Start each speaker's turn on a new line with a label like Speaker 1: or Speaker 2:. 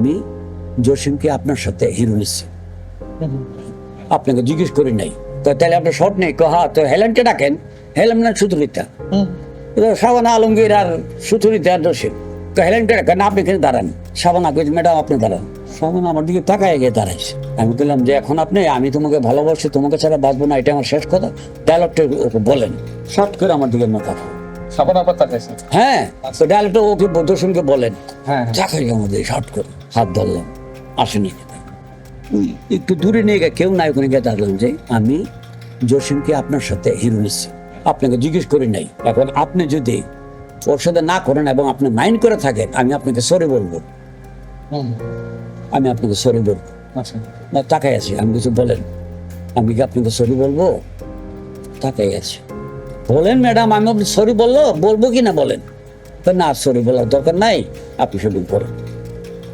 Speaker 1: আমি জসিমকে আপনার সাথে হিরো নিচ্ছি, আপনাকে জিজ্ঞেস করি নাই। তো তাহলে আপনার শর্ট নেই, হ্যাঁ তো হেলেনকে ডাকেন। হেলেন না সুতরিতা, শাবানা আলমগীর আর সুতরিতা আর জসিম। তো হেলেনকে ডাকেন, আপনি কিন্তু দাঁড়ান। শাবানা কইছে ম্যাডাম আপনি দাঁড়ান। শাবানা আমার দিকে তাকায় গিয়ে দাঁড়াইছে। আমি বললাম যে এখন আমি তোমাকে ভালোবাসি, তোমাকে ছাড়া বাঁচবো না, এটা আমার শেষ কথা। ডায়লগটা ওকে বলেন। শর্ট করে আমার দিকে না তাকাও।
Speaker 2: শাবানা আবার তাকাইছে।
Speaker 1: হ্যাঁ, তো ডায়লগটা ওকে জসিমকে বলেন।
Speaker 2: হ্যাঁ
Speaker 1: তাকাই আমাদের শর্ট করে হাত ধরলাম, আসেনি। একটু দূরে নিয়ে গিয়ে কেউ নাই, ওখানে গিয়ে দেখলাম যে আমি জসিমকে আপনার সাথে হিরো নিচ্ছি, আপনাকে জিজ্ঞেস করি নাই। এখন আপনি যদি ওর সাথে না করেন এবং আপনি মাইন্ড করে থাকেন, আমি আপনাকে সরি বলবো, আমি আপনাকে সরি বলবো।
Speaker 2: আচ্ছা
Speaker 1: না তাকাই আছি, আমি কিছু বলেন, আমি কি আপনাকে সরি বলবো? তাকাই আছি, বলেন ম্যাডাম আমি আপনি সরি বলবো কি না বলেন? তো না, সরি বলার দরকার নাই, আপনি শুধু করেন।